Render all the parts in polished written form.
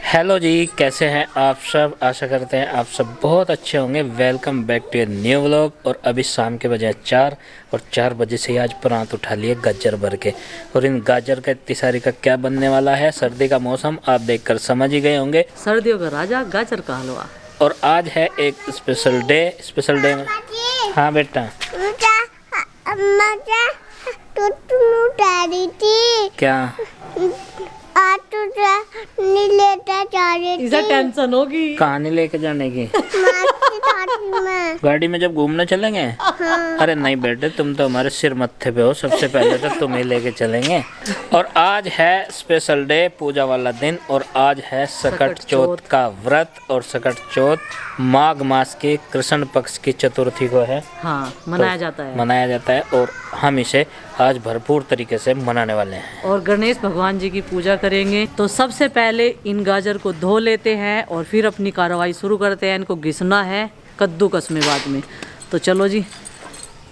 Hello जी, कैसे हैं आप सब। आशा करते हैं आप सब बहुत अच्छे होंगे। Welcome back to a new vlog. और अभी शाम के बजे 4 और 4 बजे से ही आज प्रांत उठा लिए गाजर भर के। और इन गाजर का इतनी सारी का क्या बनने वाला है। सर्दी का मौसम आप देखकर समझ ही गए होंगे। सर्दियों का राजा गाजर का हलवा। और आज है एक स्पेशल डे में। हाँ बेटा, क्या इसे टेंशन होगी। कहानी लेके जाने की गाड़ी में जब घूमने चलेंगे। अरे नहीं बेटे, तुम तो हमारे सिर मत्थे पे हो, सबसे पहले तो तुम्हें लेके चलेंगे। और आज है स्पेशल डे, पूजा वाला दिन। और आज है सकट चौथ का व्रत। और सकट चौथ माघ मास के कृष्ण पक्ष की चतुर्थी को है। हाँ, मनाया जाता है। मनाया जाता है और हम इसे आज भरपूर तरीके से मनाने वाले हैं। और गणेश भगवान जी की पूजा करेंगे। तो सबसे पहले इन गाजर को धो लेते हैं और फिर अपनी कार्रवाई शुरू करते हैं। इनको घिसना है कद्दूकस में बाद में। तो चलो जी,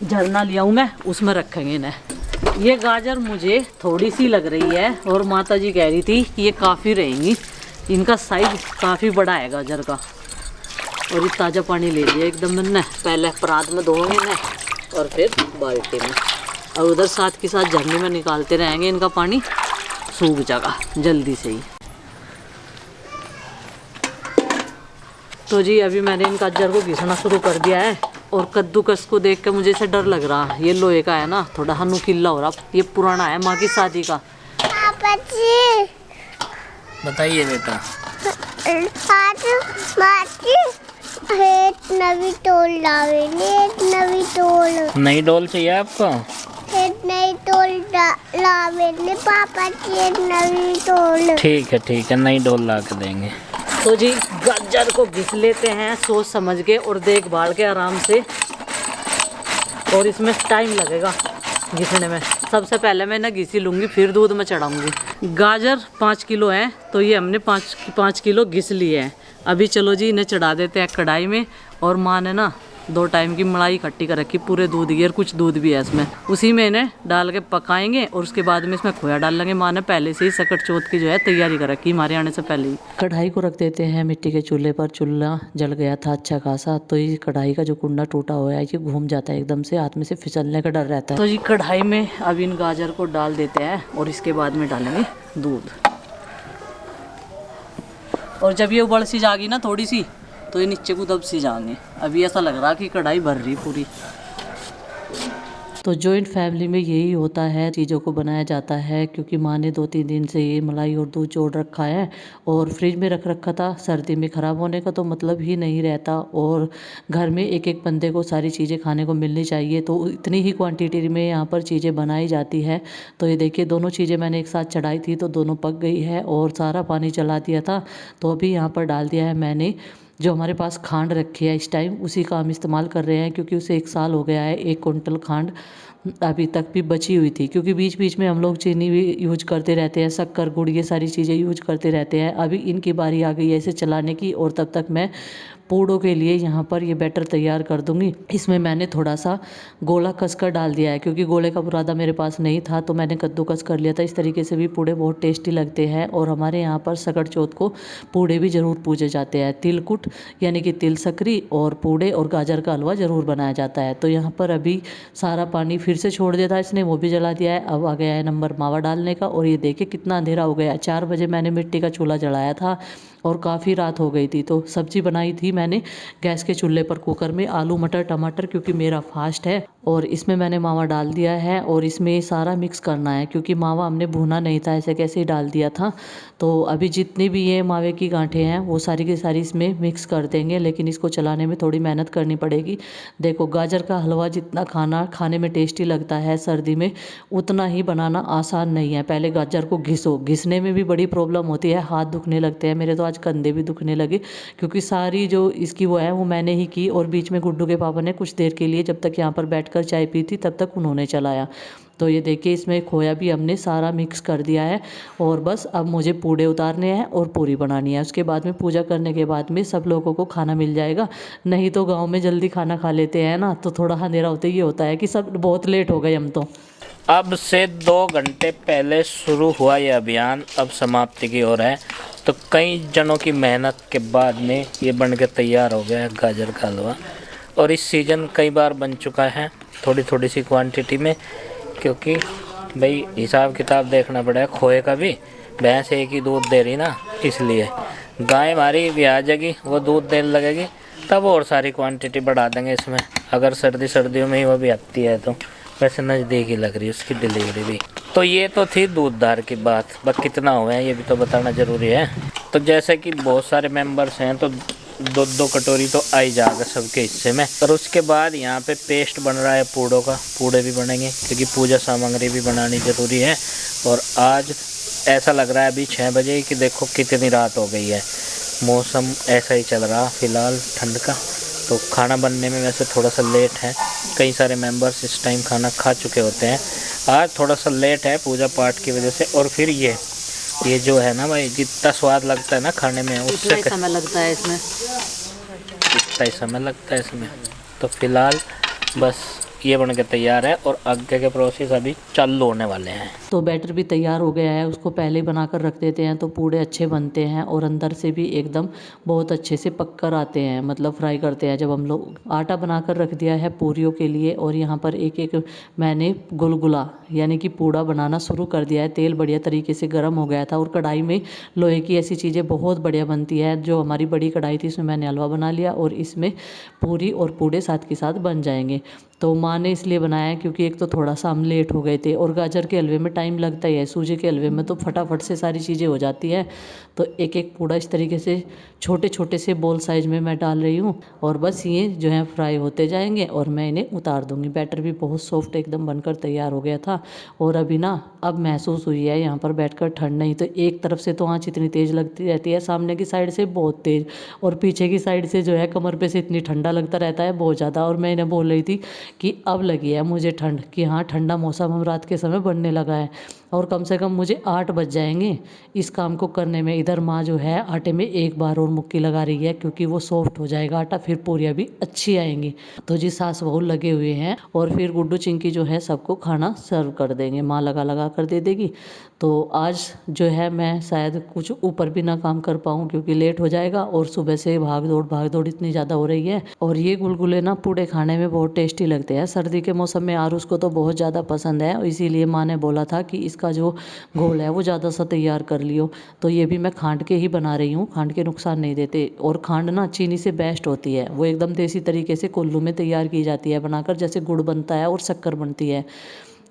झरना लिया हूँ मैं, उसमें रखेंगे इन्हें। ये गाजर मुझे थोड़ी सी लग रही है और माता जी कह रही थी कि ये काफ़ी रहेंगी। इनका साइज काफ़ी बड़ा है गाजर का। और ये ताज़ा पानी ले लिया एकदम मैंने। पहले परात में धोएंगे इन्हें और फिर बाल्टी में। और उधर साथ के साथ झरने में निकालते रहेंगे, इनका पानी सूख जाएगा जल्दी से ही। तो जी अभी मैंने इन गाजर को घिसना शुरू कर दिया है। और कद्दूकस को देख के मुझे इसे डर लग रहा है। ये लोहे का है ना, थोड़ा नुकीला हो रहा। ये पुराना है माँ की शादी का। बताइए बेटा। नई डोल चाहिए आपको? ठीक है, नई डोल ला के देंगे। तो जी गाजर को घिस लेते हैं सोच समझ के और देखभाल के आराम से। और इसमें टाइम लगेगा घिसने में। सबसे पहले मैं इन्हें घिसी लूँगी, फिर दूध में चढ़ाऊँगी। गाजर 5 किलो है, तो ये हमने 5 किलो घिस लिए हैं। अभी चलो जी इन्हें चढ़ा देते हैं कढ़ाई में। और माँ ने ना 2 टाइम की मलाई इकट्ठी कर रखी पूरे दूध की। और कुछ दूध भी है इसमें, उसी में इन्हें डाल के पकाएंगे। और उसके बाद में इसमें खोया डाल लेंगे। माँ ने पहले से ही सकट चौथ की जो है तैयारी कर रखी हमारे आने से पहले ही। कढ़ाई को रख देते हैं मिट्टी के चूल्हे पर। चूल्हा जल गया था अच्छा खासा। तो ये कढ़ाई का जो कुंडा टूटा हुआ है ये घूम जाता है एकदम से, हाथ में से फिसलने का डर रहता है। तो ये कढ़ाई में अब इन गाजर को डाल देते हैं और इसके बाद में डालेंगे दूध। और जब ये उबल सी जाएगी ना थोड़ी सी, तो ये नीचे को दब सी जाएंगे। अभी ऐसा लग रहा कि कढ़ाई भर रही पूरी। तो जॉइंट फैमिली में यही होता है, चीज़ों को बनाया जाता है। क्योंकि माँ ने 2-3 दिन से ये मलाई और दूध जोड़ रखा है और फ्रिज में रख रखा था। सर्दी में ख़राब होने का तो मतलब ही नहीं रहता। और घर में एक एक बंदे को सारी चीज़ें खाने को मिलनी चाहिए, तो इतनी ही क्वांटिटी में यहाँ पर चीज़ें बनाई जाती है। तो ये देखिए दोनों चीज़ें मैंने एक साथ चढ़ाई थी तो दोनों पक गई है। और सारा पानी चला दिया था। तो अभी यहाँ पर डाल दिया है मैंने जो हमारे पास खांड रखी है इस टाइम, उसी का हम इस्तेमाल कर रहे हैं। क्योंकि उसे 1 साल हो गया है। 1 कुंटल खांड अभी तक भी बची हुई थी। क्योंकि बीच बीच में हम लोग चीनी भी यूज करते रहते हैं, शक्कर गुड़ ये सारी चीज़ें यूज करते रहते हैं। अभी इनकी बारी आ गई है इसे चलाने की। और तब तक मैं पूड़ों के लिए यहाँ पर ये बैटर तैयार कर दूँगी। इसमें मैंने थोड़ा सा गोला कसकर डाल दिया है। क्योंकि गोले का बुरादा मेरे पास नहीं था तो मैंने कद्दूकस कर लिया था। इस तरीके से भी पूड़े बहुत टेस्टी लगते हैं। और हमारे यहाँ पर सकट चौथ को पूड़े भी ज़रूर पूजे जाते हैं। तिलकुट यानी कि तिल सकरी और पूड़े और गाजर का हलवा ज़रूर बनाया जाता है। तो यहाँ पर अभी सारा पानी फिर से छोड़ दिया था इसने, वो भी जला दिया है। अब आ गया है नंबर मावा डालने का। और ये देखिए कितना अंधेरा हो गया है। 4 बजे मैंने मिट्टी का चूल्हा जलाया था और काफ़ी रात हो गई थी। तो सब्जी बनाई थी मैंने गैस के चूल्हे पर कुकर में, आलू मटर टमाटर, क्योंकि मेरा फास्ट है। और इसमें मैंने मावा डाल दिया है और इसमें सारा मिक्स करना है। क्योंकि मावा हमने भूना नहीं था, ऐसे कैसे ही डाल दिया था। तो अभी जितनी भी ये मावे की गांठें हैं वो सारी की सारी इसमें मिक्स कर देंगे। लेकिन इसको चलाने में थोड़ी मेहनत करनी पड़ेगी। देखो गाजर का हलवा जितना खाने में टेस्टी लगता है सर्दी में, उतना ही बनाना आसान नहीं है। पहले गाजर को घिसने में भी बड़ी प्रॉब्लम होती है, हाथ दुखने लगते हैं मेरे तो आज कंधे भी दुखने लगे। क्योंकि सारी जो इसकी वो है वो मैंने ही की। और बीच में गुड्डू के पापा ने कुछ देर के लिए जब तक यहाँ पर बैठकर चाय पी थी तब तक उन्होंने चलाया। तो ये देखिए इसमें खोया भी हमने सारा मिक्स कर दिया है। और बस अब मुझे पूड़े उतारने हैं और पूरी बनानी है। उसके बाद में पूजा करने के बाद में सब लोगों को खाना मिल जाएगा। नहीं तो गाँव में जल्दी खाना खा लेते हैं ना, तो थोड़ा अंधेरा होते ही होता है कि सब बहुत लेट हो गए हम तो। अब से 2 घंटे पहले शुरू हुआ ये अभियान अब समाप्ति की ओर है। तो कई जनों की मेहनत के बाद में ये बन के तैयार हो गया है गाजर का हलवा। और इस सीज़न कई बार बन चुका है थोड़ी थोड़ी सी क्वांटिटी में, क्योंकि भाई हिसाब किताब देखना पड़ेगा खोए का भी। भैंस एक ही दूध दे रही ना, इसलिए गाय हमारी भी आ जाएगी, वो दूध देने लगेगी तब और सारी क्वांटिटी बढ़ा देंगे इसमें, अगर सर्दियों में ही वो भी आती है तो। वैसे नज़दीक ही लग रही है उसकी डिलीवरी भी। तो ये तो थी दूधदार की बात, बस कितना हुआ है ये भी तो बताना ज़रूरी है। तो जैसे कि बहुत सारे मेंबर्स हैं तो 2-2 कटोरी तो आ ही जाएगा सबके हिस्से में। और उसके बाद यहाँ पे पेस्ट बन रहा है पूड़ों का, पूड़े भी बनेंगे क्योंकि पूजा सामग्री भी बनानी ज़रूरी है। और आज ऐसा लग रहा है अभी 6 बजे कि देखो कितनी रात हो गई है, मौसम ऐसा ही चल रहा फ़िलहाल ठंड का। तो खाना बनने में वैसे थोड़ा सा लेट है, कई सारे मेंबर्स इस टाइम खाना खा चुके होते हैं। आज थोड़ा सा लेट है पूजा पाठ की वजह से। और फिर ये जो है ना भाई, जितना स्वाद लगता है ना खाने में उससे समय लगता है इसमें, इतना ही समय लगता है इसमें। तो फिलहाल बस ये बन के तैयार है और आगे के प्रोसेस अभी चालू होने वाले हैं। तो बैटर भी तैयार हो गया है, उसको पहले ही बना कर रख देते हैं तो पूड़े अच्छे बनते हैं और अंदर से भी एकदम बहुत अच्छे से पक कर आते हैं, मतलब फ्राई करते हैं। जब हम लोग आटा बना कर रख दिया है पूरियों के लिए, और यहाँ पर एक एक मैंने गुलगुला यानी कि पूड़ा बनाना शुरू कर दिया है। तेल बढ़िया तरीके से गर्म हो गया था और कढ़ाई में लोहे की ऐसी चीज़ें बहुत बढ़िया बनती है। जो हमारी बड़ी कढ़ाई थी इसमें मैंने हलवा बना लिया और इसमें पूरी और पूड़े साथ के साथ बन जाएंगे। तो माँ ने इसलिए बनाया है क्योंकि एक तो थोड़ा सा हम लेट हो गए थे और गाजर के हलवे में टाइम लगता ही है, सूजी के हलवे में तो फटाफट से सारी चीज़ें हो जाती है। तो एक एक पूड़ा इस तरीके से छोटे छोटे से बॉल साइज़ में मैं डाल रही हूँ और बस ये जो है फ्राई होते जाएंगे और मैं इन्हें उतार दूँगी। बैटर भी बहुत सॉफ्ट एकदम बनकर तैयार हो गया था। और अभी ना अब महसूस हुई है यहाँ पर बैठकर ठंड, नहीं तो एक तरफ से तो आँच इतनी तेज़ लगती रहती है, सामने की साइड से बहुत तेज़, और पीछे की साइड से जो है कमर पे से इतनी ठंडा लगता रहता है बहुत ज़्यादा। और मैं इन्हें बोल रही थी कि अब लगी है मुझे ठंड, कि हाँ ठंडा मौसम हम रात के समय बढ़ने लगा है और कम से कम मुझे 8 बज जाएंगे इस काम को करने में। इधर माँ जो है आटे में एक बार और मुक्की लगा रही है क्योंकि वो सॉफ्ट हो जाएगा आटा, फिर पूरियाँ भी अच्छी आएंगी। तो जी सास बहू लगे हुए हैं और फिर गुड्डू चिंकी जो है सबको खाना सर्व कर देंगे, माँ लगा लगा कर दे देगी। तो आज जो है मैं शायद कुछ ऊपर भी ना काम कर पाऊँ क्योंकि लेट हो जाएगा और सुबह से भाग दौड़ इतनी ज़्यादा हो रही है। और ये गुलगुले ना पूड़े खाने में बहुत टेस्टी लगते हैं सर्दी के मौसम में, आरुष को तो बहुत ज़्यादा पसंद है, इसीलिए माँ ने बोला था कि इसका जो घोल है वो ज़्यादा सा तैयार कर लियो। तो ये भी मैं खांड के ही बना रही हूँ, खांड के नुकसान नहीं देते। और खांड ना चीनी से बेस्ट होती है, वो एकदम देसी तरीके से कोल्लू में तैयार की जाती है बनाकर, जैसे गुड़ बनता है और शक्कर बनती है।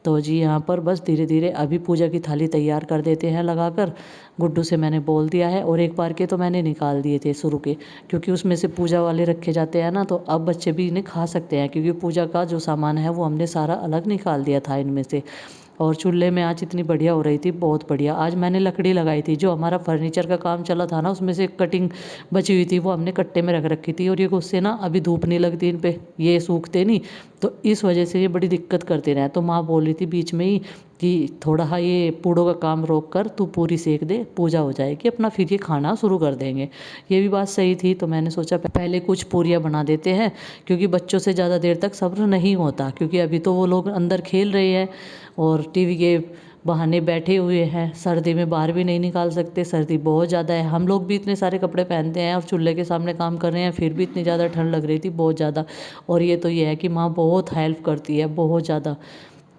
तो जी यहाँ पर बस धीरे धीरे अभी पूजा की थाली तैयार कर देते हैं लगाकर। गुड्डू से मैंने बोल दिया है और एक बार के तो मैंने निकाल दिए थे शुरू के, क्योंकि उसमें से पूजा वाले रखे जाते हैं ना, तो अब बच्चे भी इन्हें खा सकते हैं क्योंकि पूजा का जो सामान है वो हमने सारा अलग निकाल दिया था इनमें से। और चूल्हे में आँच इतनी बढ़िया हो रही थी, बहुत बढ़िया। आज मैंने लकड़ी लगाई थी, जो हमारा फर्नीचर का काम चला था ना उसमें से कटिंग बची हुई थी वो हमने कट्टे में रख रखी थी। और ये उससे ना अभी धूप नहीं लगती इन पे, ये सूखते नहीं, तो इस वजह से ये बड़ी दिक्कत करते रहे। तो माँ बोल रही थी बीच में ही कि थोड़ा ये पूड़ों का काम रोक कर तू पूरी सेक दे, पूजा हो जाएगी अपना, फिर ये खाना शुरू कर देंगे। ये भी बात सही थी। तो मैंने सोचा पहले कुछ पूरियाँ बना देते हैं क्योंकि बच्चों से ज़्यादा देर तक सब्र नहीं होता, क्योंकि अभी तो वो लोग अंदर खेल रहे हैं और टीवी के बहाने बैठे हुए हैं। सर्दी में बाहर भी नहीं निकाल सकते, सर्दी बहुत ज़्यादा है। हम लोग भी इतने सारे कपड़े पहनते हैं और चूल्हे के सामने काम कर रहे हैं, फिर भी इतनी ज़्यादा ठंड लग रही थी, बहुत ज़्यादा। और ये तो ये है कि माँ बहुत हेल्प करती है, बहुत ज़्यादा।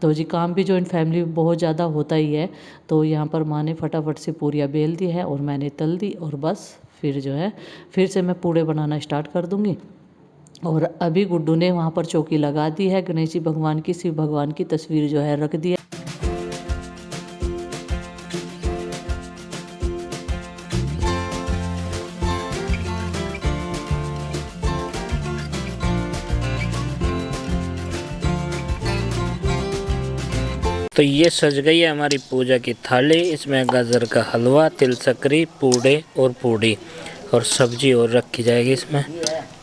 तो जी काम भी जॉइंट फैमिली में बहुत ज़्यादा होता ही है। तो यहाँ पर माँ ने फटाफट से पूरियाँ बेल दी है और मैंने तल दी और बस फिर जो है फिर से मैं पूड़े बनाना स्टार्ट कर दूँगी। और अभी गुड्डू ने वहाँ पर चौकी लगा दी है, गणेश जी भगवान की, शिव भगवान की तस्वीर जो है रख दी है। तो ये सज गई है हमारी पूजा की थाली। इसमें गाजर का हलवा, तिल सकरी, पूड़े और पूड़ी और सब्जी और रखी जाएगी इसमें।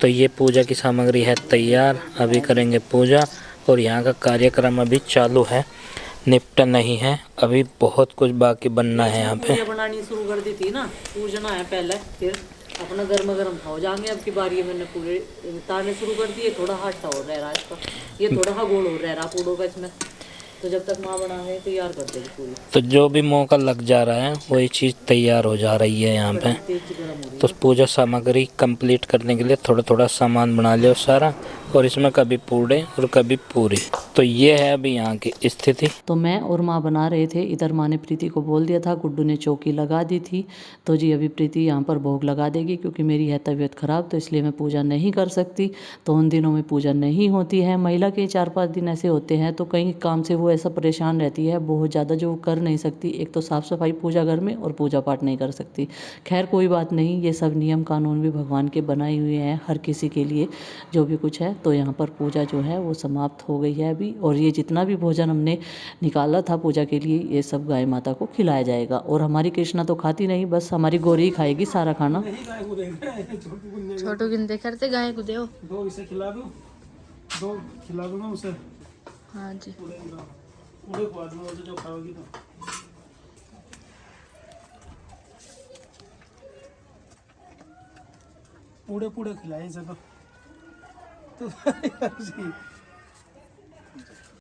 तो ये पूजा की सामग्री है तैयार, अभी करेंगे पूजा। और यहाँ का कार्यक्रम अभी चालू है, निपटा नहीं है, अभी बहुत कुछ बाकी बनना है। यहाँ पे बनानी शुरू कर दी थी ना, पूजना है पहले, फिर अपना गर्मा गर्म खाओ जाएंगे। अब की बारी मैंने पूरे तारने शुरू कर दिए, थोड़ा हाथ हो रहा है इसका, ये थोड़ा सा गोल हो रहा है पूड़ों का इसमें। तो जब तक माँ बनावे तैयार कर देगी पूरी। तो जो भी मौका लग जा रहा है वही चीज़ तैयार हो जा रही है यहाँ पे। तेज गरम हो रही तो है। पूजा सामग्री कंप्लीट करने के लिए थोड़ा थोड़ा सामान बना लियो सारा, और इसमें कभी पूड़े और कभी पूरी। तो ये है अभी यहाँ की स्थिति। तो मैं और माँ बना रहे थे, इधर माँ ने प्रीति को बोल दिया था, गुड्डू ने चौकी लगा दी थी। तो जी अभी प्रीति यहाँ पर भोग लगा देगी, क्योंकि मेरी है तबीयत ख़राब, तो इसलिए मैं पूजा नहीं कर सकती। तो उन दिनों में पूजा नहीं होती है। महिला के 4-5 दिन ऐसे होते हैं, तो कहीं काम से वो ऐसा परेशान रहती है बहुत ज़्यादा, जो वो कर नहीं सकती। एक तो साफ़ सफाई पूजा घर में, और पूजा पाठ नहीं कर सकती। खैर कोई बात नहीं, ये सब नियम कानून भी भगवान के बनाए हुए हैं हर किसी के लिए, जो भी कुछ है। तो यहाँ पर पूजा जो है वो समाप्त हो गई है अभी, और ये जितना भी भोजन हमने निकाला था पूजा के लिए, ये सब गाय माता को खिलाया जाएगा। और हमारी कृष्णा तो खाती नहीं, बस हमारी गौरी ही खाएगी सारा खाना। छोटू गिनते करते गाय को दो। दो इसे खिला दो, दो खिला दो ना उसे। हाँ जी। पूरे खवा दूंगा उसे जो खाओगी तो। पूरे पूरे खिलाए इसे तो